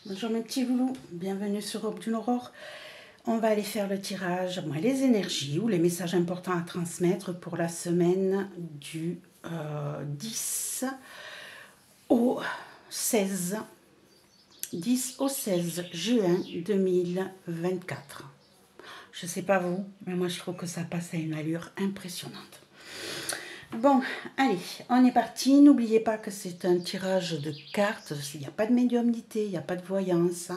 Bonjour mes petits loulous, bienvenue sur Aube d'une Aurore. On va aller faire le tirage, les énergies ou les messages importants à transmettre pour la semaine du 10 au 16 juin 2024. Je sais pas vous, mais moi je trouve que ça passe à une allure impressionnante. Bon, allez, on est parti. N'oubliez pas que c'est un tirage de cartes. Il n'y a pas de médiumnité, il n'y a pas de voyance.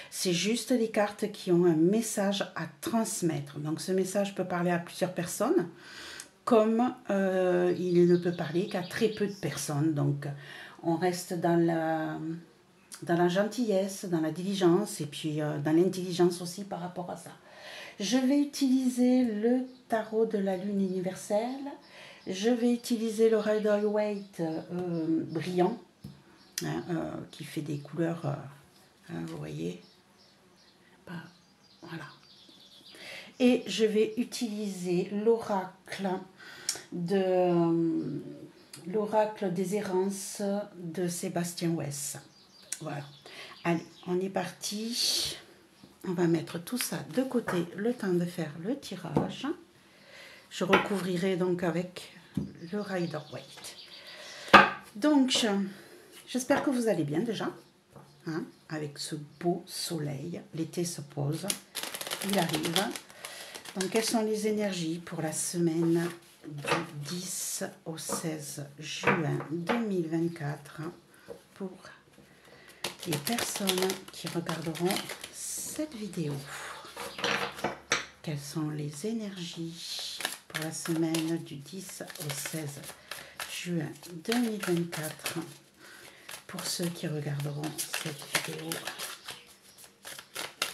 C'est juste des cartes qui ont un message à transmettre. Donc ce message peut parler à plusieurs personnes, comme il ne peut parler qu'à très peu de personnes. Donc on reste dans la gentillesse, dans la diligence et puis dans l'intelligence aussi par rapport à ça. Je vais utiliser le tarot de la lune universelle. Je vais utiliser le Rider-Waite brillant, qui fait des couleurs, vous voyez, voilà. Et je vais utiliser l'oracle des errances de Sébastien Wess. Voilà. Allez, on est parti. On va mettre tout ça de côté, le temps de faire le tirage. Je recouvrirai donc avec le Rider-Waite. Donc, j'espère que vous allez bien déjà, avec ce beau soleil. L'été se pose, il arrive. Donc, quelles sont les énergies pour la semaine du 10 au 16 juin 2024 pour les personnes qui regarderont cette vidéo? Quelles sont les énergies pour la semaine du 10 au 16 juin 2024 pour ceux qui regarderont cette vidéo?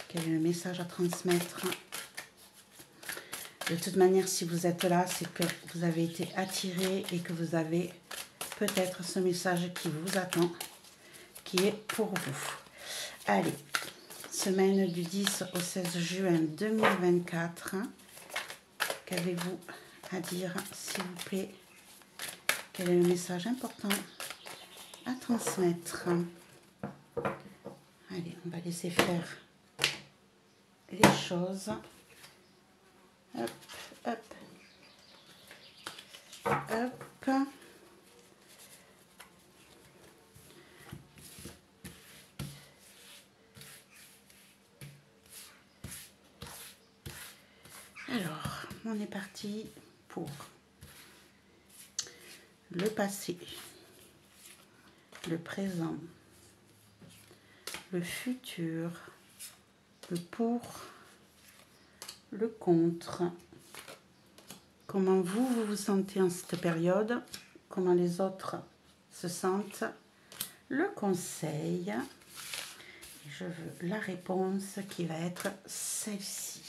Quel est le message à transmettre? De toute manière, si vous êtes là, c'est que vous avez été attiré et que vous avez peut-être ce message qui vous attend, qui est pour vous. Allez, semaine du 10 au 16 juin 2024. Qu'avez-vous à dire, s'il vous plaît? Quel est le message important à transmettre? Allez, on va laisser faire les choses. Hop, hop, hop. Alors, on est parti pour le passé, le présent, le futur, le pour, le contre. Comment vous vous sentez en cette période, comment les autres se sentent, le conseil. Je veux la réponse qui va être celle-ci.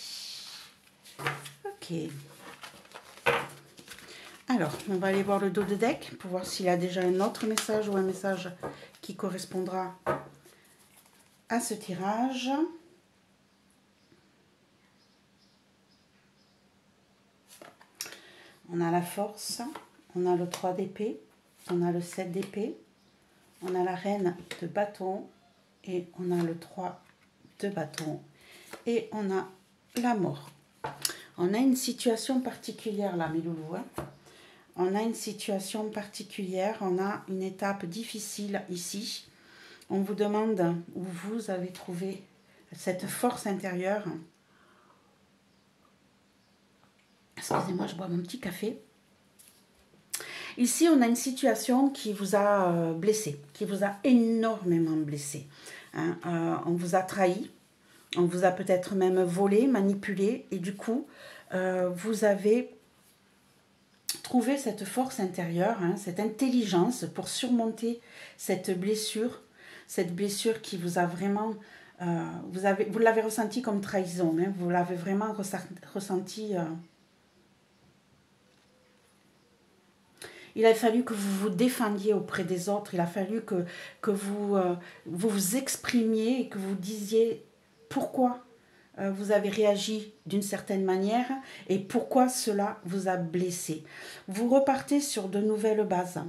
Ok. Alors, on va aller voir le dos de deck pour voir s'il y a déjà un autre message ou un message qui correspondra à ce tirage. On a la force, on a le 3 d'épée, on a le 7 d'épée, on a la reine de bâton et on a le 3 de bâton et on a la mort. On a une situation particulière là, mes loulous. On a une situation particulière, on a une étape difficile ici. On vous demande où vous avez trouvé cette force intérieure. Excusez-moi, je bois mon petit café. Ici, on a une situation qui vous a blessé, qui vous a énormément blessé. On vous a trahi, on vous a peut-être même volé, manipulé, et du coup, vous avez trouvé cette force intérieure, cette intelligence pour surmonter cette blessure qui vous a vraiment... vous l'avez ressenti comme trahison, vous l'avez vraiment ressenti... Il a fallu que vous vous défendiez auprès des autres, il a fallu que vous vous exprimiez et que vous disiez pourquoi vous avez réagi d'une certaine manière et pourquoi cela vous a blessé. Vous repartez sur de nouvelles bases.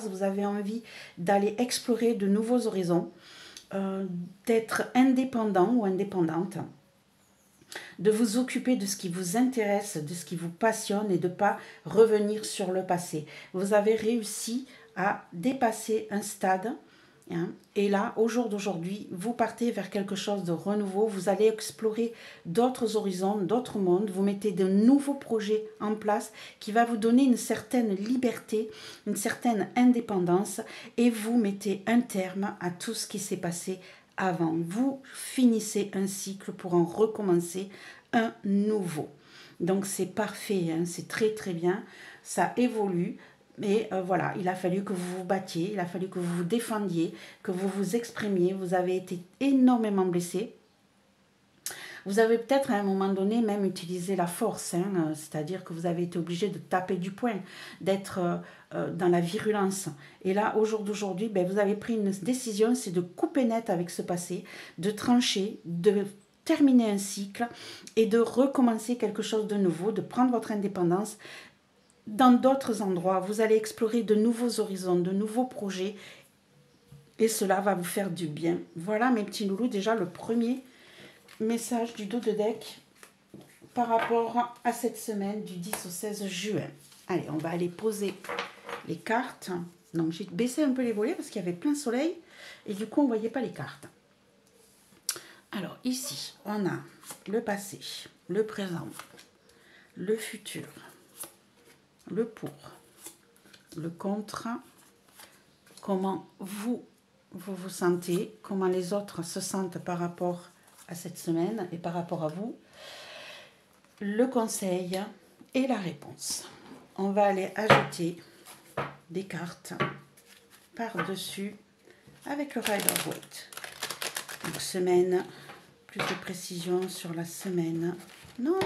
Vous avez envie d'aller explorer de nouveaux horizons. d'être indépendant ou indépendante, de vous occuper de ce qui vous intéresse, de ce qui vous passionne et de ne pas revenir sur le passé. Vous avez réussi à dépasser un stade. Et là, au jour d'aujourd'hui, vous partez vers quelque chose de renouveau. Vous allez explorer d'autres horizons, d'autres mondes. Vous mettez de nouveaux projets en place qui va vous donner une certaine liberté, une certaine indépendance. Et vous mettez un terme à tout ce qui s'est passé avant. Vous finissez un cycle pour en recommencer un nouveau. Donc c'est parfait, c'est très très bien. Ça évolue. Mais voilà, il a fallu que vous vous battiez, il a fallu que vous vous défendiez, que vous vous exprimiez. Vous avez été énormément blessé. Vous avez peut-être à un moment donné même utilisé la force, c'est-à-dire que vous avez été obligé de taper du poing, d'être dans la virulence. Et là, au jour d'aujourd'hui, vous avez pris une décision, c'est de couper net avec ce passé, de trancher, de terminer un cycle et de recommencer quelque chose de nouveau, de prendre votre indépendance. Dans d'autres endroits, vous allez explorer de nouveaux horizons, de nouveaux projets et cela va vous faire du bien. Voilà mes petits loulous, déjà le premier message du dos de deck par rapport à cette semaine du 10 au 16 juin. Allez, on va aller poser les cartes. Donc j'ai baissé un peu les volets parce qu'il y avait plein soleil et du coup on ne voyait pas les cartes. Alors ici, on a le passé, le présent, le futur, le pour, le contre, comment vous vous sentez, comment les autres se sentent par rapport à cette semaine et par rapport à vous, le conseil et la réponse. On va aller ajouter des cartes par-dessus avec le Rider-Waite. Donc semaine, plus de précision sur la semaine. Non,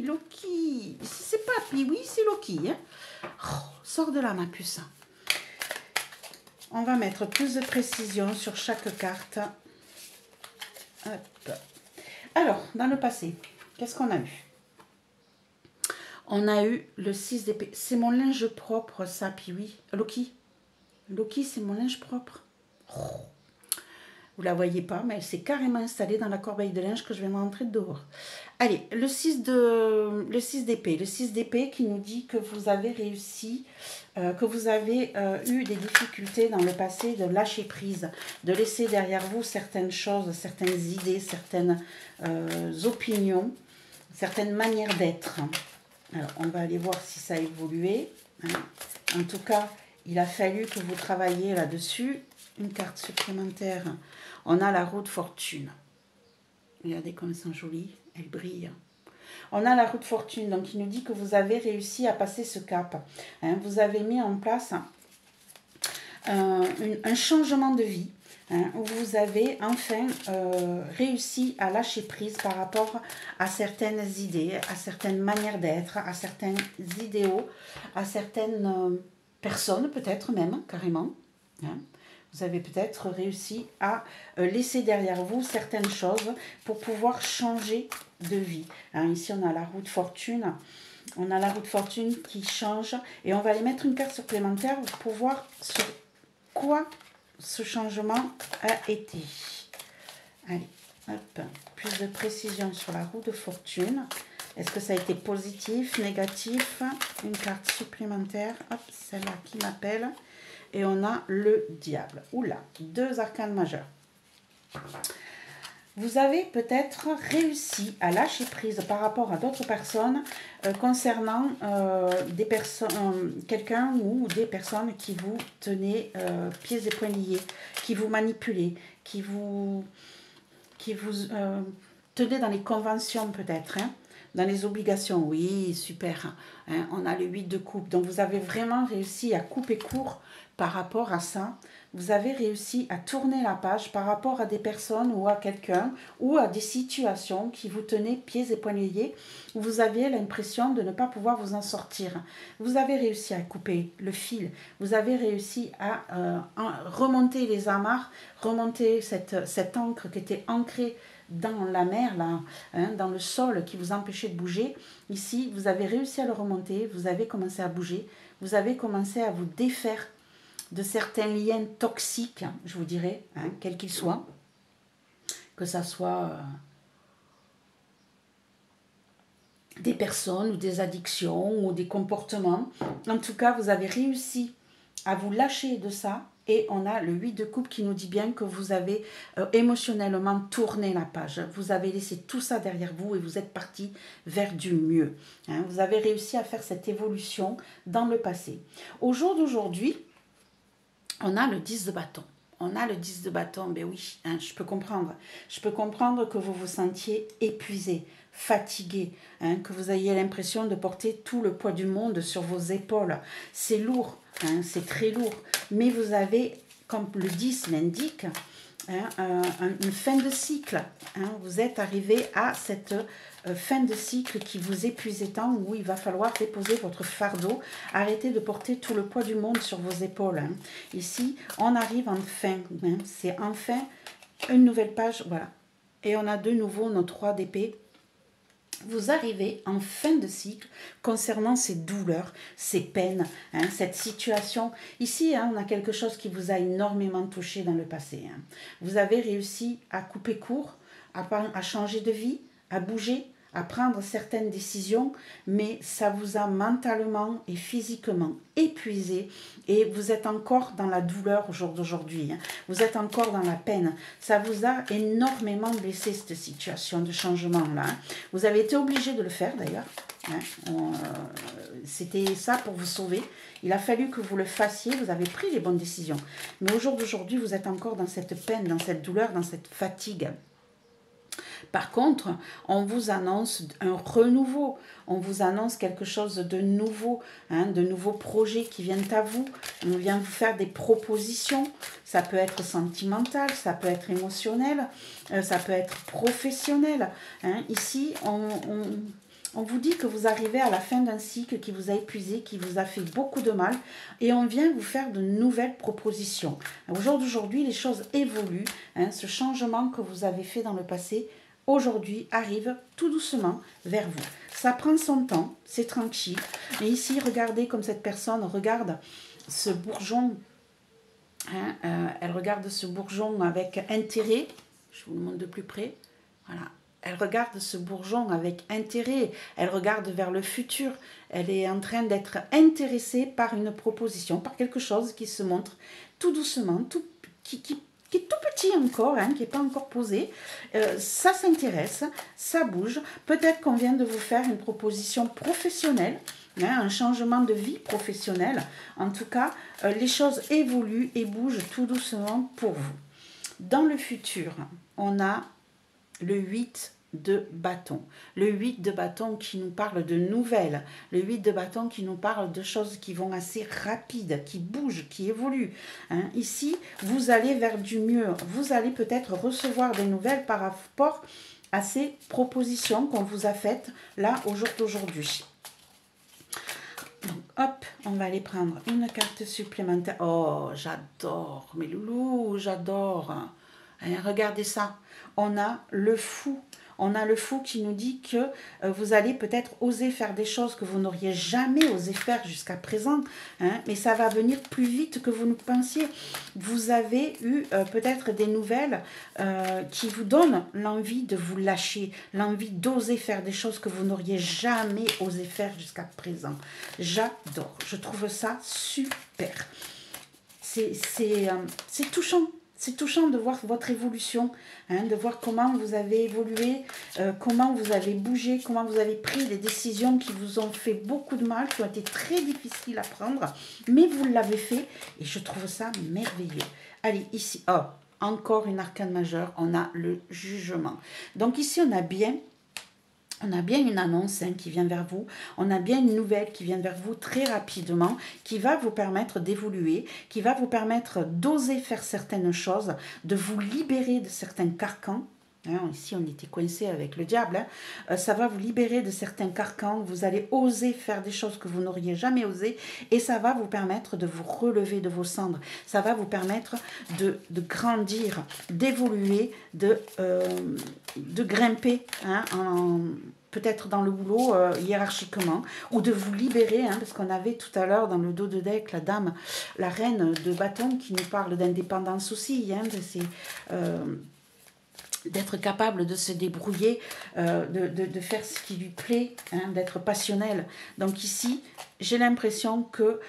Loki, c'est Papy, oui, c'est Loki. Sors de là, ma puce. On va mettre plus de précision sur chaque carte. Hop. Alors, dans le passé, qu'est-ce qu'on a eu? On a eu le 6 d'épée. C'est mon linge propre, ça, puis oui. Loki, c'est mon linge propre. Vous la voyez pas, mais elle s'est carrément installée dans la corbeille de linge que je vais rentrer dehors. Allez, le 6 d'épée. Le 6 d'épée qui nous dit que vous avez réussi, que vous avez eu des difficultés dans le passé de lâcher prise, de laisser derrière vous certaines choses, certaines idées, certaines opinions, certaines manières d'être. Alors, on va aller voir si ça a évolué. En tout cas, il a fallu que vous travailliez là-dessus. Une carte supplémentaire. On a la roue de fortune. Regardez comme elles sont jolies. Elles brillent. On a la roue de fortune. Donc, il nous dit que vous avez réussi à passer ce cap. Vous avez mis en place un changement de vie. Où vous avez enfin réussi à lâcher prise par rapport à certaines idées, à certaines manières d'être, à certains idéaux, à certaines personnes peut-être même, carrément. Vous avez peut-être réussi à laisser derrière vous certaines choses pour pouvoir changer de vie. Ici, on a la roue de fortune. On a la roue de fortune qui change. Et on va aller mettre une carte supplémentaire pour voir sur quoi ce changement a été. Allez, hop. Plus de précision sur la roue de fortune. Est-ce que ça a été positif, négatif? Une carte supplémentaire. Hop, celle-là qui m'appelle. Et on a le diable. Oula, 2 arcanes majeurs. Vous avez peut-être réussi à lâcher prise par rapport à d'autres personnes concernant quelqu'un ou des personnes qui vous tenaient pieds et poings liés, qui vous manipulaient, qui vous tenaient dans les conventions peut-être, dans les obligations. Oui, super. On a le 8 de coupe. Donc, vous avez vraiment réussi à couper court par rapport à ça. Vous avez réussi à tourner la page par rapport à des personnes ou à quelqu'un ou à des situations qui vous tenaient pieds et poings liés, où vous aviez l'impression de ne pas pouvoir vous en sortir. Vous avez réussi à couper le fil. Vous avez réussi à remonter les amarres, remonter cette encre qui était ancrée dans la mer, là, dans le sol qui vous empêchait de bouger. Ici, vous avez réussi à le remonter, vous avez commencé à bouger, vous avez commencé à vous défaire de certains liens toxiques, je vous dirais, hein, quels qu'ils soient, que ça soit des personnes ou des addictions ou des comportements. En tout cas, vous avez réussi à vous lâcher de ça. Et on a le 8 de coupe qui nous dit bien que vous avez émotionnellement tourné la page. Vous avez laissé tout ça derrière vous et vous êtes parti vers du mieux. Hein. Vous avez réussi à faire cette évolution dans le passé. Au jour d'aujourd'hui, on a le 10 de bâton. On a le 10 de bâton, ben oui, hein, je peux comprendre. Je peux comprendre que vous vous sentiez épuisé, fatigué, hein, que vous ayez l'impression de porter tout le poids du monde sur vos épaules. C'est lourd, hein, c'est très lourd. Mais vous avez, comme le 10 l'indique, hein, une fin de cycle. Hein. Vous êtes arrivé à cette fin de cycle qui vous épuisait tant, où il va falloir déposer votre fardeau, arrêter de porter tout le poids du monde sur vos épaules. Hein. Ici, on arrive en fin, hein. C'est enfin une nouvelle page, voilà. Et on a de nouveau nos 3 d'épée. Vous arrivez en fin de cycle concernant ces douleurs, ces peines, hein, cette situation. Ici, hein, on a quelque chose qui vous a énormément touché dans le passé. Hein. Vous avez réussi à couper court, à changer de vie, à bouger, à prendre certaines décisions, mais ça vous a mentalement et physiquement épuisé et vous êtes encore dans la douleur au jour d'aujourd'hui. Hein. Vous êtes encore dans la peine. Ça vous a énormément blessé cette situation de changement-là. Hein. Vous avez été obligé de le faire d'ailleurs. Hein. C'était ça pour vous sauver. Il a fallu que vous le fassiez. Vous avez pris les bonnes décisions. Mais au jour d'aujourd'hui, vous êtes encore dans cette peine, dans cette douleur, dans cette fatigue. Par contre, on vous annonce un renouveau, on vous annonce quelque chose de nouveau, hein, de nouveaux projets qui viennent à vous. On vient vous faire des propositions, ça peut être sentimental, ça peut être émotionnel, ça peut être professionnel. Hein. Ici, on vous dit que vous arrivez à la fin d'un cycle qui vous a épuisé, qui vous a fait beaucoup de mal et on vient vous faire de nouvelles propositions. Au jour d'aujourd'hui, les choses évoluent. Hein, ce changement que vous avez fait dans le passé, aujourd'hui, arrive tout doucement vers vous. Ça prend son temps, c'est tranquille. Et ici, regardez comme cette personne regarde ce bourgeon. Hein, elle regarde ce bourgeon avec intérêt. Je vous le montre de plus près. Voilà. Elle regarde ce bourgeon avec intérêt, elle regarde vers le futur, elle est en train d'être intéressée par une proposition, par quelque chose qui se montre tout doucement, qui est tout petit encore, hein, qui n'est pas encore posé. Ça s'intéresse, ça bouge. Peut-être qu'on vient de vous faire une proposition professionnelle, hein, un changement de vie professionnelle. En tout cas, les choses évoluent et bougent tout doucement pour vous. Dans le futur, on a le 8 de bâton. Le 8 de bâton qui nous parle de nouvelles. Le 8 de bâton qui nous parle de choses qui vont assez rapides, qui bougent, qui évoluent. Hein. Ici, vous allez vers du mieux. Vous allez peut-être recevoir des nouvelles par rapport à ces propositions qu'on vous a faites là au jour d'aujourd'hui. Donc, hop, on va aller prendre une carte supplémentaire. Oh, j'adore, mes loulous, j'adore. Hein, regardez ça. On a le fou. On a le fou qui nous dit que vous allez peut-être oser faire des choses que vous n'auriez jamais osé faire jusqu'à présent. Hein, mais ça va venir plus vite que vous ne pensiez. Vous avez eu peut-être des nouvelles qui vous donnent l'envie de vous lâcher, l'envie d'oser faire des choses que vous n'auriez jamais osé faire jusqu'à présent. J'adore. Je trouve ça super. C'est touchant. C'est touchant de voir votre évolution, hein, de voir comment vous avez évolué, comment vous avez bougé, comment vous avez pris des décisions qui vous ont fait beaucoup de mal, qui ont été très difficiles à prendre, mais vous l'avez fait et je trouve ça merveilleux. Allez, ici, oh, encore une arcane majeure, on a le jugement. Donc ici, on a bien une annonce, hein, qui vient vers vous, on a bien une nouvelle qui vient vers vous très rapidement, qui va vous permettre d'évoluer, qui va vous permettre d'oser faire certaines choses, de vous libérer de certains carcans. Hein, ici, on était coincé avec le diable. Hein. Ça va vous libérer de certains carcans. Vous allez oser faire des choses que vous n'auriez jamais osé. Et ça va vous permettre de vous relever de vos cendres. Ça va vous permettre de grandir, d'évoluer, de grimper, hein, peut-être dans le boulot hiérarchiquement, ou de vous libérer, hein, parce qu'on avait tout à l'heure dans le dos de deck la dame, la reine de bâton qui nous parle d'indépendance aussi, hein, d'être capable de se débrouiller, de faire ce qui lui plaît, hein, d'être passionnel. Donc ici, j'ai l'impression que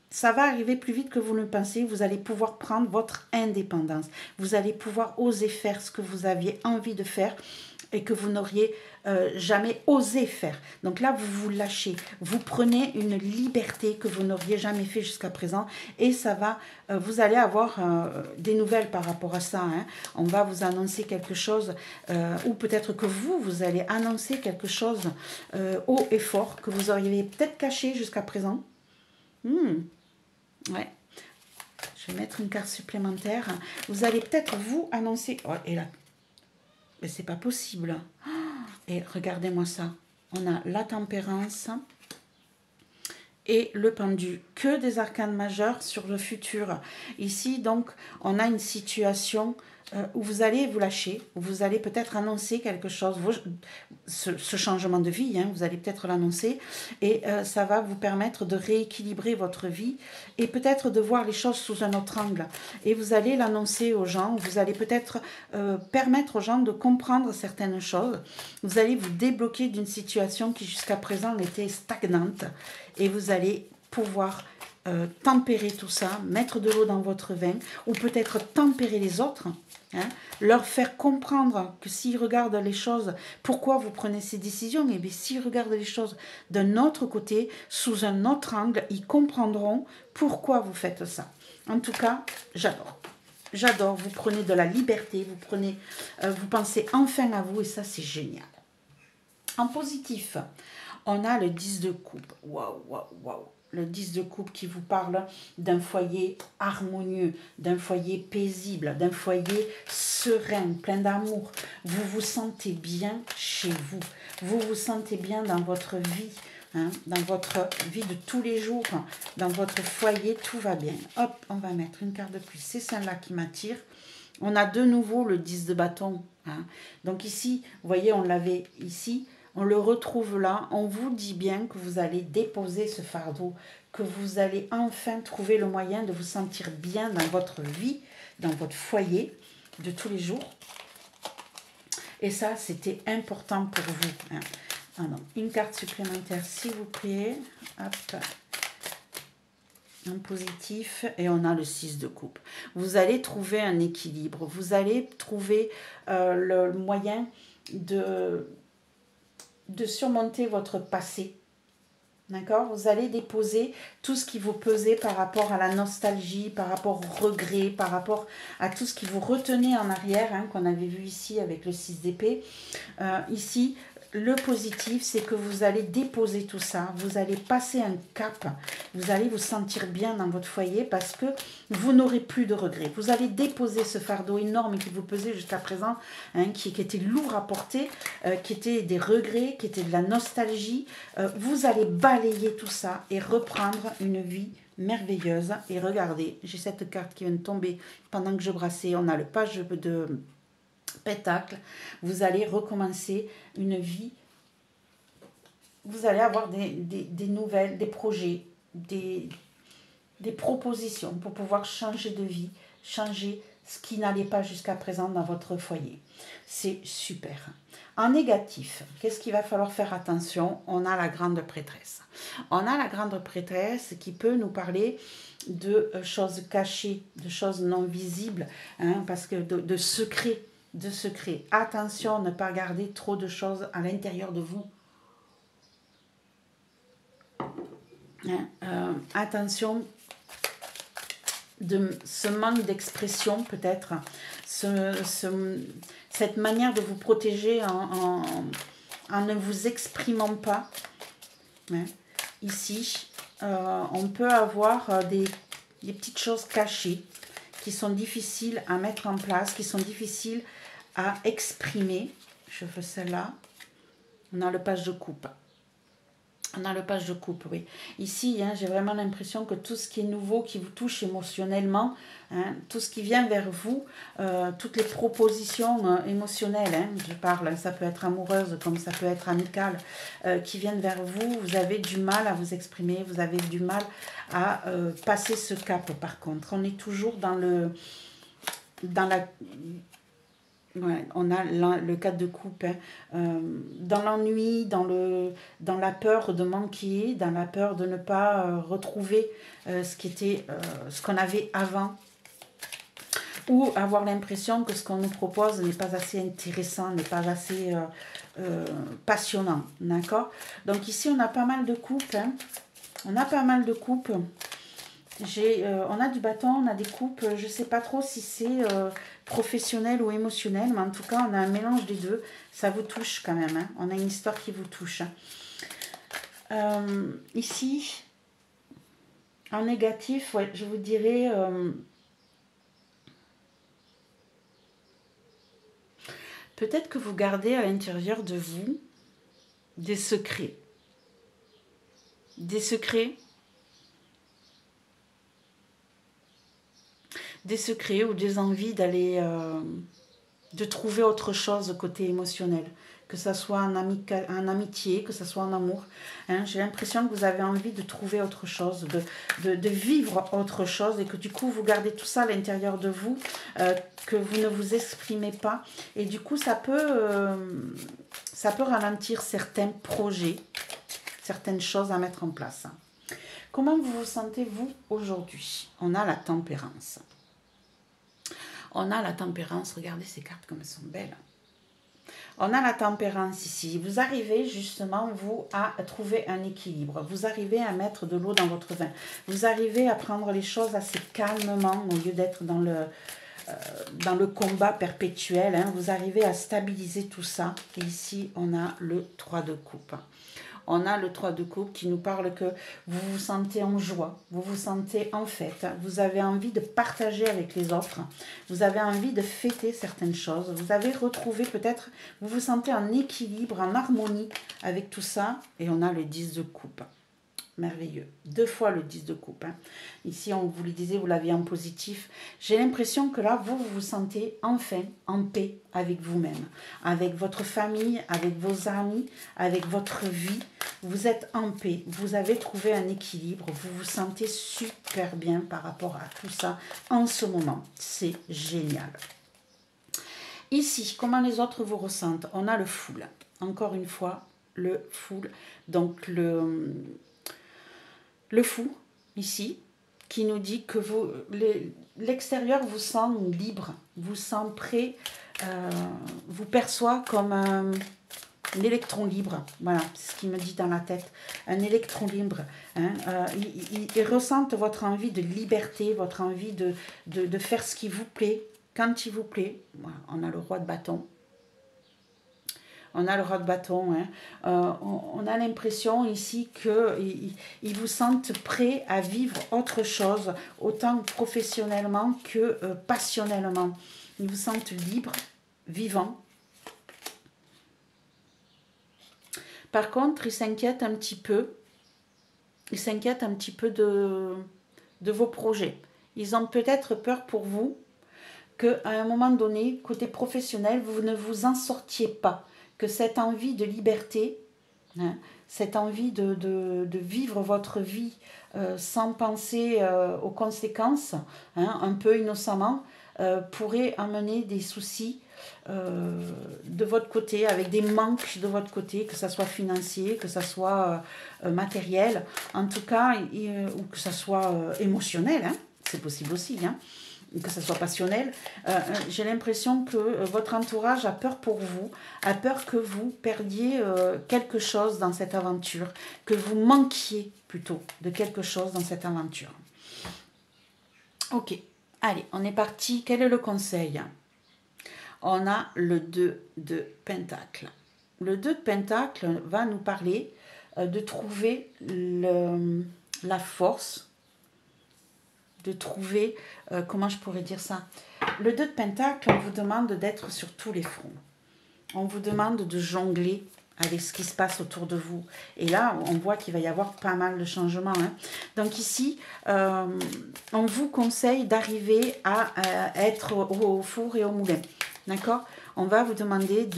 ça va arriver plus vite que vous ne le pensez. Vous allez pouvoir prendre votre indépendance. Vous allez pouvoir oser faire ce que vous aviez envie de faire et que vous n'auriez jamais osé faire. Donc là, vous vous lâchez. Vous prenez une liberté que vous n'auriez jamais fait jusqu'à présent. Et ça va, vous allez avoir des nouvelles par rapport à ça, hein. On va vous annoncer quelque chose, ou peut-être que vous allez annoncer quelque chose haut et fort que vous auriez peut-être caché jusqu'à présent. Ouais. Je vais mettre une carte supplémentaire. Vous allez peut-être vous annoncer... Oh, et là... Mais c'est pas possible. Et regardez-moi ça. On a la tempérance et le pendu. Que des arcanes majeurs sur le futur. Ici, donc, on a une situation où vous allez vous lâcher, où vous allez peut-être annoncer quelque chose, ce changement de vie, hein, vous allez peut-être l'annoncer, et ça va vous permettre de rééquilibrer votre vie et peut-être de voir les choses sous un autre angle. Et vous allez l'annoncer aux gens, vous allez peut-être permettre aux gens de comprendre certaines choses, vous allez vous débloquer d'une situation qui jusqu'à présent était stagnante, et vous allez pouvoir tempérer tout ça, mettre de l'eau dans votre vin, ou peut-être tempérer les autres, hein, leur faire comprendre que s'ils regardent les choses, pourquoi vous prenez ces décisions, et bien s'ils regardent les choses d'un autre côté, sous un autre angle, ils comprendront pourquoi vous faites ça. En tout cas, j'adore. J'adore, vous prenez de la liberté, vous pensez enfin à vous, et ça c'est génial. En positif, on a le 10 de coupe. Waouh, waouh, waouh. Le 10 de coupe qui vous parle d'un foyer harmonieux, d'un foyer paisible, d'un foyer serein, plein d'amour. Vous vous sentez bien chez vous. Vous vous sentez bien dans votre vie, hein, dans votre vie de tous les jours, dans votre foyer, tout va bien. Hop, on va mettre une carte de plus. C'est celle-là qui m'attire. On a de nouveau le 10 de bâton, hein. Donc ici, vous voyez, on l'avait ici. On le retrouve là, on vous dit bien que vous allez déposer ce fardeau, que vous allez enfin trouver le moyen de vous sentir bien dans votre vie, dans votre foyer de tous les jours. Et ça, c'était important pour vous, hein. Alors, une carte supplémentaire, s'il vous plaît. Hop. Un positif, et on a le 6 de coupe. Vous allez trouver un équilibre, vous allez trouver le moyen de surmonter votre passé. D'accord? Vous allez déposer tout ce qui vous pesait par rapport à la nostalgie, par rapport au regret, par rapport à tout ce qui vous retenait en arrière, hein, qu'on avait vu ici avec le 6 d'épée. Ici, le positif, c'est que vous allez déposer tout ça, vous allez passer un cap, vous allez vous sentir bien dans votre foyer parce que vous n'aurez plus de regrets. Vous allez déposer ce fardeau énorme qui vous pesait jusqu'à présent, hein, qui était lourd à porter, qui était des regrets, qui était de la nostalgie. Vous allez balayer tout ça et reprendre une vie merveilleuse. Et regardez, j'ai cette carte qui vient de tomber pendant que je brassais. On a le page de Pétacle. Vous allez recommencer une vie. Vous allez avoir des nouvelles, des projets, des propositions pour pouvoir changer de vie, changer ce qui n'allait pas jusqu'à présent dans votre foyer. C'est super. En négatif, qu'est-ce qu'il va falloir faire attention? On a la grande prêtresse. On a la grande prêtresse qui peut nous parler de choses cachées, de choses non visibles, hein, parce que de secrets. De secrets. Attention, ne pas garder trop de choses à l'intérieur de vous. Hein, attention de ce manque d'expression peut-être, cette manière de vous protéger en ne vous exprimant pas. Hein. Ici, on peut avoir des petites choses cachées qui sont difficiles à mettre en place, qui sont difficiles à exprimer. Je veux celle-là. On a le page de coupe. On a le page de coupe, oui. Ici, hein, j'ai vraiment l'impression que tout ce qui est nouveau, qui vous touche émotionnellement, hein, tout ce qui vient vers vous, toutes les propositions émotionnelles, hein, je parle, ça peut être amoureuse comme ça peut être amicale, qui viennent vers vous, vous avez du mal à vous exprimer, vous avez du mal à passer ce cap par contre. On est toujours dans la... Ouais, on a le 4 de coupe, hein, dans l'ennui, dans la peur de manquer, dans la peur de ne pas retrouver ce qu'on avait avant, ou avoir l'impression que ce qu'on nous propose n'est pas assez intéressant, n'est pas assez passionnant, d'accord? Donc ici, on a pas mal de coupes, hein, on a pas mal de coupes. On a du bâton, on a des coupes, je ne sais pas trop si c'est professionnel ou émotionnel, mais en tout cas, on a un mélange des deux. Ça vous touche quand même, hein. On a une histoire qui vous touche. Ici, en négatif, ouais, je vous dirais... peut-être que vous gardez à l'intérieur de vous des secrets. Des secrets ou des envies d'aller, de trouver autre chose côté émotionnel, que ce soit en amitié, que ce soit en amour. Hein, j'ai l'impression que vous avez envie de trouver autre chose, de vivre autre chose et que du coup vous gardez tout ça à l'intérieur de vous, que vous ne vous exprimez pas. Et du coup ça peut ralentir certains projets, certaines choses à mettre en place. Comment vous vous sentez vous aujourd'hui? On a la tempérance. On a la tempérance, regardez ces cartes comme elles sont belles. On a la tempérance ici. Vous arrivez justement, vous, à trouver un équilibre. Vous arrivez à mettre de l'eau dans votre vin. Vous arrivez à prendre les choses assez calmement au lieu d'être dans le combat perpétuel. Hein. Vous arrivez à stabiliser tout ça. Et ici, on a le 3 de coupe. On a le 3 de coupe qui nous parle que vous vous sentez en joie, vous vous sentez en fête, vous avez envie de partager avec les autres, vous avez envie de fêter certaines choses, vous avez retrouvé peut-être, vous vous sentez en équilibre, en harmonie avec tout ça. Et on a le 10 de coupe. Merveilleux. 2 fois le 10 de coupe. Hein. Ici, on vous le disait, vous l'aviez en positif. J'ai l'impression que là, vous vous sentez enfin en paix avec vous-même, avec votre famille, avec vos amis, avec votre vie. Vous êtes en paix. Vous avez trouvé un équilibre. Vous vous sentez super bien par rapport à tout ça en ce moment. C'est génial. Ici, comment les autres vous ressentent? On a le full. Encore une fois, le full. Donc, le fou, ici, qui nous dit que l'extérieur vous sent libre, vous sent prêt, vous perçoit comme un électron libre. Voilà, c'est ce qu'il me dit dans la tête. Un électron libre. Hein, il ressent votre envie de liberté, votre envie de faire ce qui vous plaît, quand il vous plaît. Voilà, on a le roi de bâton. On a le roi de bâton. Hein. On a l'impression ici qu'ils vous sentent prêts à vivre autre chose, autant professionnellement que passionnellement. Ils vous sentent libres, vivants. Par contre, ils s'inquiètent un petit peu. Ils s'inquiètent un petit peu de vos projets. Ils ont peut-être peur pour vous qu'à un moment donné, côté professionnel, vous ne vous en sortiez pas. Que cette envie de liberté, hein, cette envie de vivre votre vie sans penser aux conséquences, hein, un peu innocemment, pourrait amener des soucis de votre côté, avec des manques de votre côté, que ce soit financier, que ce soit matériel, en tout cas, ou que ce soit émotionnel, hein, c'est possible aussi, hein, que ce soit passionnel. J'ai l'impression que votre entourage a peur pour vous, a peur que vous perdiez quelque chose dans cette aventure, que vous manquiez plutôt de quelque chose dans cette aventure. Ok, allez, on est parti. Quel est le conseil? On a le 2 de Pentacle. Le 2 de Pentacle va nous parler de trouver la force, de trouver, comment je pourrais dire ça? Le 2 de Pentacle, on vous demande d'être sur tous les fronts. On vous demande de jongler avec ce qui se passe autour de vous. Et là, on voit qu'il va y avoir pas mal de changements. Hein. Donc ici, on vous conseille d'arriver à être au four et au moulin. D'accord? On va vous demander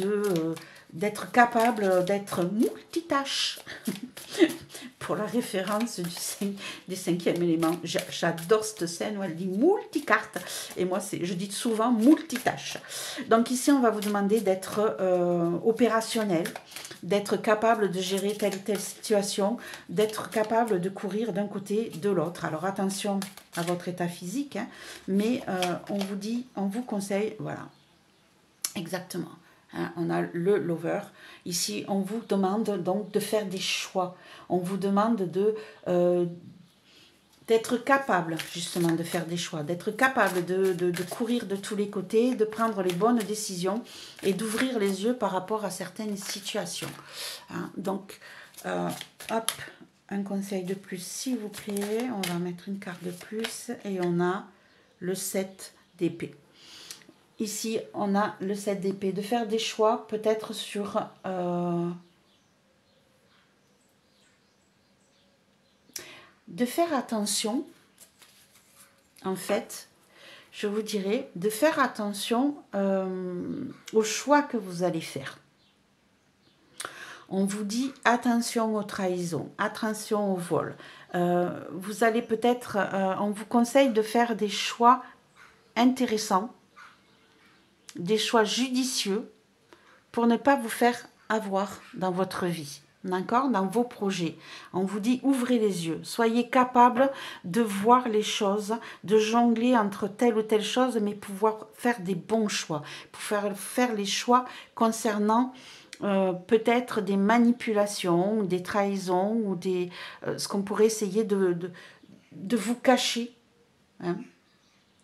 d'être capable d'être multitâche. Pour la référence du cinquième élément. J'adore cette scène où elle dit multicarte. Et moi, je dis souvent multitâche. Donc ici, on va vous demander d'être opérationnel, d'être capable de gérer telle ou telle situation, d'être capable de courir d'un côté, de l'autre. Alors attention à votre état physique, hein, mais on vous conseille, voilà, exactement. Hein, on a le lover. Ici, on vous demande donc de faire des choix. On vous demande d'être capable justement de faire des choix, d'être capable de courir de tous les côtés, de prendre les bonnes décisions et d'ouvrir les yeux par rapport à certaines situations. Hein, donc, hop, un conseil de plus s'il vous plaît. On va mettre une carte de plus et on a le 7 d'épée. Ici, on a le 7 d'épée. De faire des choix peut-être sur... de faire attention, en fait, je vous dirais, de faire attention aux choix que vous allez faire. On vous dit attention aux trahisons, attention au vol. Vous allez peut-être... on vous conseille de faire des choix intéressants, des choix judicieux pour ne pas vous faire avoir dans votre vie, d'accord, dans vos projets. On vous dit ouvrez les yeux, soyez capable de voir les choses, de jongler entre telle ou telle chose, mais pouvoir faire des bons choix, pour faire les choix concernant peut-être des manipulations, des trahisons, ou ce qu'on pourrait essayer de vous cacher. Hein.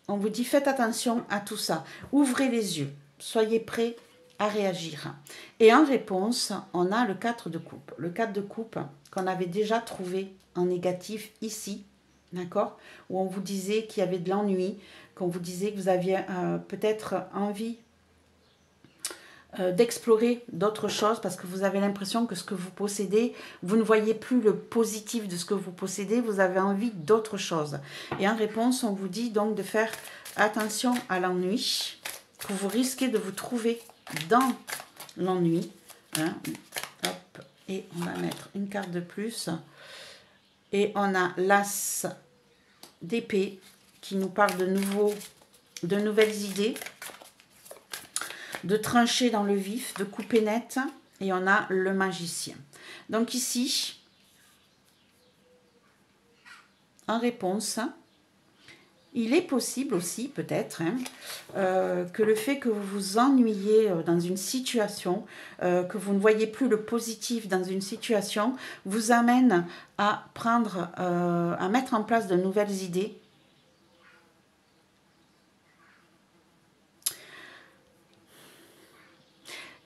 On vous dit faites attention à tout ça. Ouvrez les yeux. Soyez prêts à réagir. Et en réponse, on a le 4 de coupe. Le 4 de coupe qu'on avait déjà trouvé en négatif ici. D'accord? Où on vous disait qu'il y avait de l'ennui. Qu'on vous disait que vous aviez peut-être envie d'explorer d'autres choses parce que vous avez l'impression que ce que vous possédez, vous ne voyez plus le positif de ce que vous possédez, vous avez envie d'autre chose. Et en réponse, on vous dit donc de faire attention à l'ennui, que vous risquez de vous trouver dans l'ennui. Hein. Hop. Et on va mettre une carte de plus. Et on a l'as d'épée qui nous parle de nouvelles idées, de trancher dans le vif, de couper net, et on a le magicien. Donc ici, en réponse, il est possible aussi, peut-être, hein, que le fait que vous vous ennuyiez dans une situation, que vous ne voyez plus le positif dans une situation, vous amène à à mettre en place de nouvelles idées.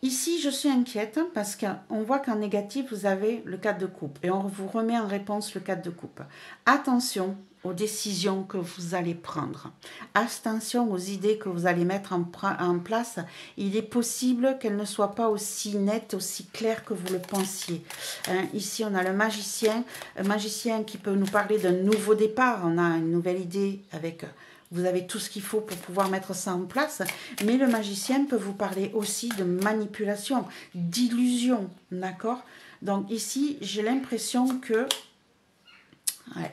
Ici, je suis inquiète parce qu'on voit qu'en négatif, vous avez le 4 de coupe et on vous remet en réponse le 4 de coupe. Attention aux décisions que vous allez prendre. Attention aux idées que vous allez mettre en place. Il est possible qu'elles ne soient pas aussi nettes, aussi claires que vous le pensiez. Hein, ici, on a le magicien. Un magicien qui peut nous parler d'un nouveau départ. On a une nouvelle idée avec... Vous avez tout ce qu'il faut pour pouvoir mettre ça en place. Mais le magicien peut vous parler aussi de manipulation, d'illusion. D'accord? Donc ici, j'ai l'impression que... Ouais,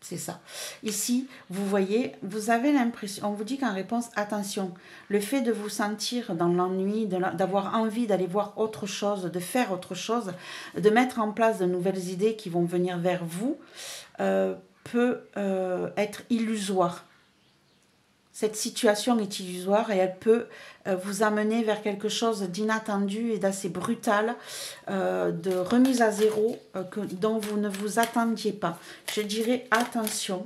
c'est ça. Ici, vous voyez, vous avez l'impression... On vous dit qu'en réponse, attention, le fait de vous sentir dans l'ennui, d'avoir envie d'aller voir autre chose, de faire autre chose, de mettre en place de nouvelles idées qui vont venir vers vous, peut être illusoire. Cette situation est illusoire et elle peut vous amener vers quelque chose d'inattendu et d'assez brutal, de remise à zéro dont vous ne vous attendiez pas. Je dirais attention,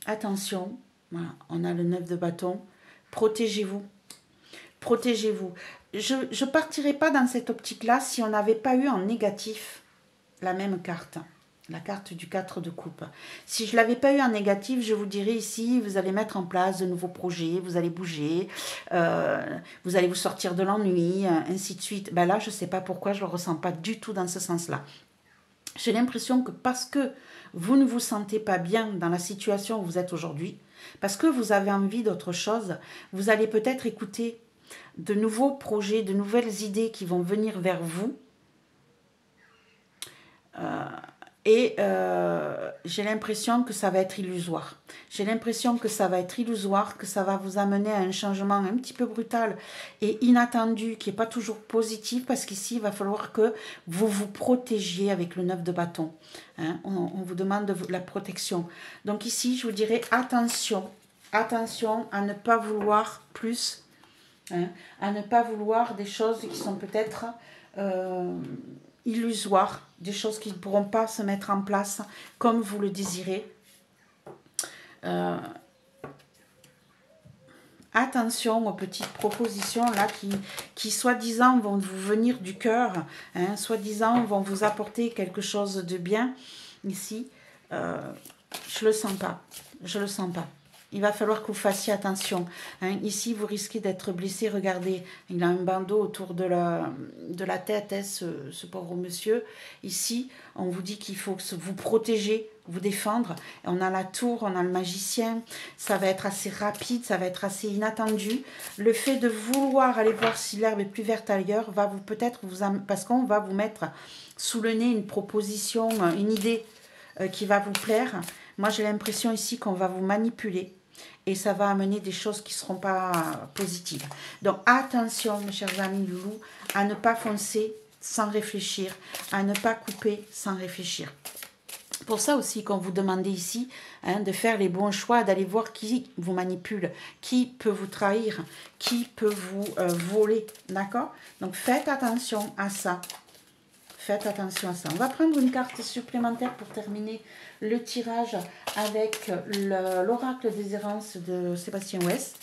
attention, voilà, on a le 9 de bâton, protégez-vous, protégez-vous. Je ne partirai pas dans cette optique-là si on n'avait pas eu en négatif la même carte. La carte du 4 de coupe. Si je ne l'avais pas eu en négatif, je vous dirais ici, vous allez mettre en place de nouveaux projets, vous allez bouger, vous allez vous sortir de l'ennui, ainsi de suite. Ben là, je ne sais pas pourquoi, je ne le ressens pas du tout dans ce sens-là. J'ai l'impression que parce que vous ne vous sentez pas bien dans la situation où vous êtes aujourd'hui, parce que vous avez envie d'autre chose, vous allez peut-être écouter de nouveaux projets, de nouvelles idées qui vont venir vers vous. J'ai l'impression que ça va être illusoire. J'ai l'impression que ça va être illusoire, que ça va vous amener à un changement un petit peu brutal et inattendu, qui n'est pas toujours positif, parce qu'ici, il va falloir que vous vous protégiez avec le 9 de bâton. Hein, on vous demande de la protection. Donc ici, je vous dirais attention. Attention à ne pas vouloir plus, hein, à ne pas vouloir des choses qui sont peut-être illusoires, des choses qui ne pourront pas se mettre en place comme vous le désirez. Attention aux petites propositions là qui soi-disant vont vous venir du cœur, hein, soi-disant vont vous apporter quelque chose de bien. Ici, je le sens pas, je le sens pas. Il va falloir que vous fassiez attention. Hein. Ici, vous risquez d'être blessé. Regardez, il a un bandeau autour de la tête, hein, ce pauvre monsieur. Ici, on vous dit qu'il faut vous protéger, vous défendre. On a la tour, on a le magicien. Ça va être assez rapide, ça va être assez inattendu. Le fait de vouloir aller voir si l'herbe est plus verte ailleurs va vous peut-être parce qu'on va vous mettre sous le nez une proposition, une idée qui va vous plaire. Moi, j'ai l'impression ici qu'on va vous manipuler et ça va amener des choses qui ne seront pas positives. Donc, attention, mes chers amis loulous, à ne pas foncer sans réfléchir, à ne pas couper sans réfléchir. Pour ça aussi qu'on vous demandait ici hein, de faire les bons choix, d'aller voir qui vous manipule, qui peut vous trahir, qui peut vous voler, d'accord? Donc, faites attention à ça. Faites attention à ça. On va prendre une carte supplémentaire pour terminer le tirage avec l'oracle des errances de Sébastien Wess.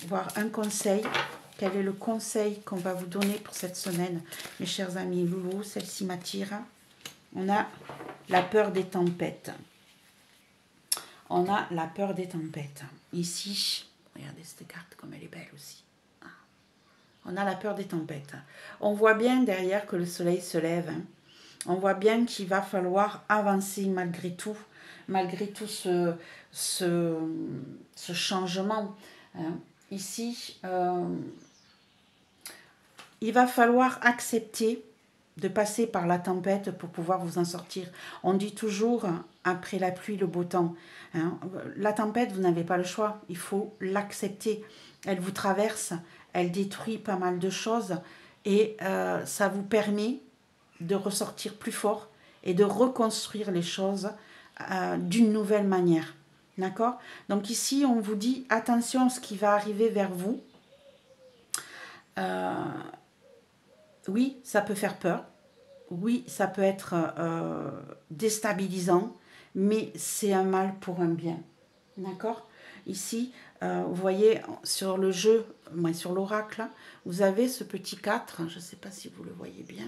Voir un conseil. Quel est le conseil qu'on va vous donner pour cette semaine, mes chers amis loulous? Celle-ci m'attire. On a la peur des tempêtes. On a la peur des tempêtes. Ici, regardez cette carte comme elle est belle aussi. On a la peur des tempêtes. On voit bien derrière que le soleil se lève. Hein. On voit bien qu'il va falloir avancer malgré tout ce changement. Hein. Ici, il va falloir accepter de passer par la tempête pour pouvoir vous en sortir. On dit toujours, après la pluie, le beau temps. Hein. La tempête, vous n'avez pas le choix. Il faut l'accepter. Elle vous traverse. Elle détruit pas mal de choses et ça vous permet de ressortir plus fort et de reconstruire les choses d'une nouvelle manière. D'accord? Donc ici, on vous dit attention à ce qui va arriver vers vous. Oui, ça peut faire peur. Oui, ça peut être déstabilisant, mais c'est un mal pour un bien. D'accord? Ici, vous voyez, sur le jeu, sur l'oracle, vous avez ce petit 4, je ne sais pas si vous le voyez bien,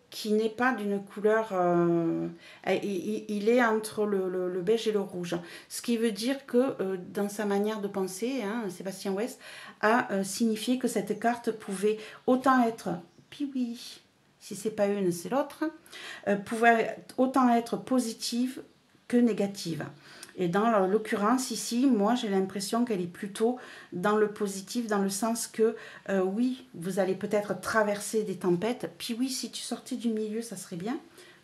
qui n'est pas d'une couleur... il est entre le beige et le rouge. Ce qui veut dire que dans sa manière de penser, hein, Sébastien Wess a signifié que cette carte pouvait autant être... Puis oui, si ce n'est pas une, c'est l'autre. Pouvait autant être positive que négative. Et dans l'occurrence ici, moi j'ai l'impression qu'elle est plutôt dans le positif, dans le sens que oui, vous allez peut-être traverser des tempêtes. Puis oui, si tu sortais du milieu, ça serait bien.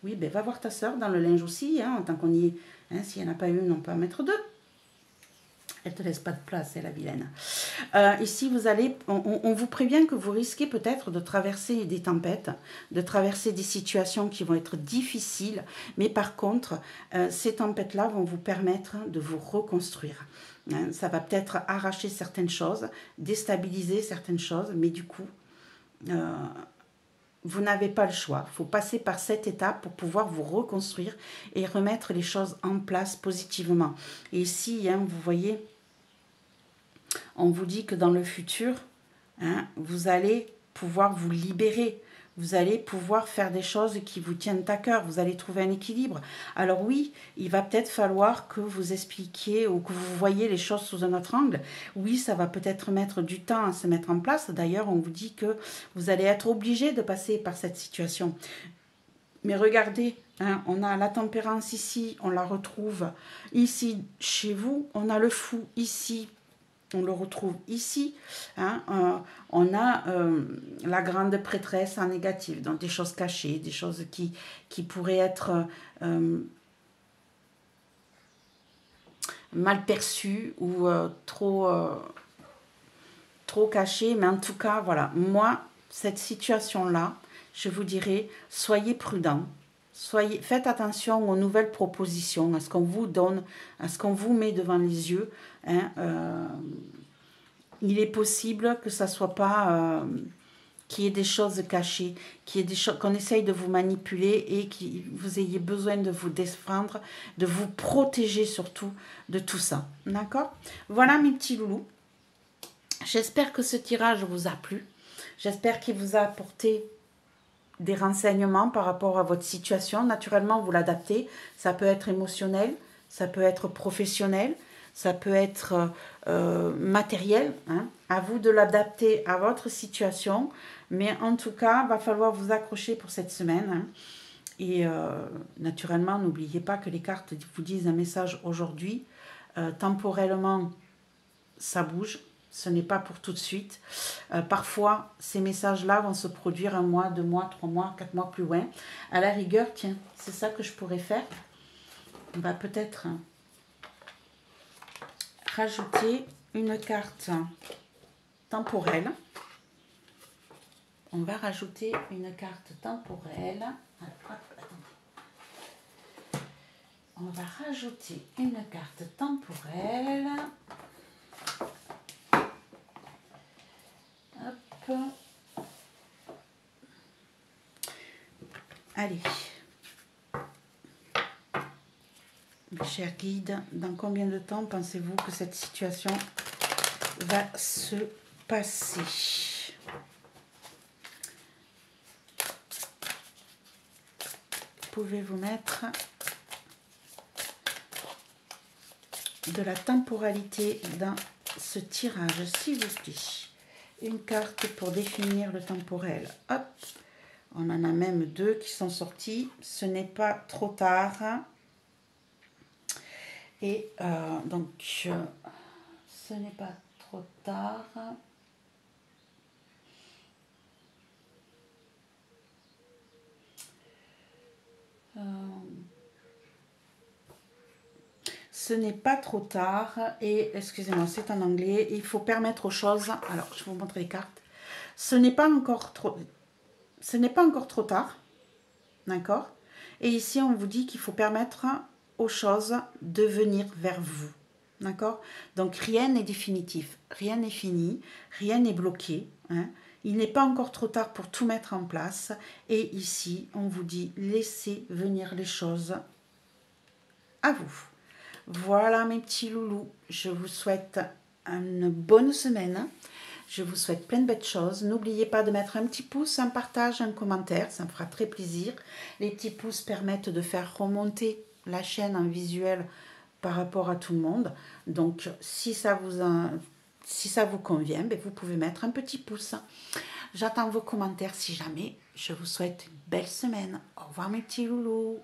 Oui, ben va voir ta soeur dans le linge aussi, hein, tant qu'on y est. Hein, s'il n'y en a pas une, on peut en mettre deux. Elle ne te laisse pas de place, c'est la vilaine. Ici, vous allez, on vous prévient que vous risquez peut-être de traverser des tempêtes, de traverser des situations qui vont être difficiles. Mais par contre, ces tempêtes-là vont vous permettre de vous reconstruire. Hein, ça va peut-être arracher certaines choses, déstabiliser certaines choses, mais du coup, vous n'avez pas le choix. Il faut passer par cette étape pour pouvoir vous reconstruire et remettre les choses en place positivement. Et ici, hein, vous voyez... On vous dit que dans le futur, hein, vous allez pouvoir vous libérer. vous allez pouvoir faire des choses qui vous tiennent à cœur, vous allez trouver un équilibre. Alors oui, il va peut-être falloir que vous expliquiez ou que vous voyez les choses sous un autre angle. Oui, ça va peut-être mettre du temps à se mettre en place. D'ailleurs, on vous dit que vous allez être obligé de passer par cette situation. Mais regardez, hein, on a la tempérance ici, on la retrouve ici chez vous. On a le fou ici, on le retrouve ici. Hein, on a la grande prêtresse en négatif, donc des choses cachées, des choses qui pourraient être mal perçues ou trop cachées. Mais en tout cas, voilà, moi, cette situation-là, je vous dirais, soyez prudents. Faites attention aux nouvelles propositions, à ce qu'on vous donne, à ce qu'on vous met devant les yeux. Hein, il est possible que ça soit pas qu'il y ait des choses cachées, qu'il y ait des choses qu'on essaye de vous manipuler et que vous ayez besoin de vous défendre, de vous protéger surtout de tout ça. D'accord? Voilà mes petits loulous. J'espère que ce tirage vous a plu. J'espère qu'il vous a apporté des renseignements par rapport à votre situation. Naturellement, vous l'adaptez. Ça peut être émotionnel, ça peut être professionnel, ça peut être matériel. Hein. À vous de l'adapter à votre situation. Mais en tout cas, il va falloir vous accrocher pour cette semaine. Hein. Et naturellement, n'oubliez pas que les cartes vous disent un message aujourd'hui. Temporellement, ça bouge. Ce n'est pas pour tout de suite. Parfois, ces messages-là vont se produire 1 mois, 2 mois, 3 mois, 4 mois plus loin. À la rigueur, tiens, c'est ça que je pourrais faire. On va peut-être rajouter une carte temporelle. On va rajouter une carte temporelle. On va rajouter une carte temporelle. Hop. Allez. Mes chers guides, dans combien de temps pensez-vous que cette situation va se passer? Pouvez-vous mettre de la temporalité dans ce tirage, s'il vous plaît? Une carte pour définir le temporel. Hop, on en a même 2 qui sont sortis. Ce n'est pas trop tard. Et donc, ce n'est pas trop tard. Ce n'est pas trop tard. Et, excusez-moi, c'est en anglais. Il faut permettre aux choses... Alors, je vais vous montrer les cartes. Ce n'est pas encore trop tard. D'accord? Et ici, on vous dit qu'il faut permettre aux choses de venir vers vous. D'accord? Donc, rien n'est définitif. Rien n'est fini. Rien n'est bloqué. Hein? Il n'est pas encore trop tard pour tout mettre en place. Et ici, on vous dit, laissez venir les choses à vous. Voilà mes petits loulous. Je vous souhaite une bonne semaine. Je vous souhaite plein de belles choses. N'oubliez pas de mettre un petit pouce, un partage, un commentaire. Ça me fera très plaisir. Les petits pouces permettent de faire remonter la chaîne en visuel par rapport à tout le monde. Donc, si ça vous convient, ben, vous pouvez mettre un petit pouce. J'attends vos commentaires si jamais. Je vous souhaite une belle semaine. Au revoir mes petits loulous.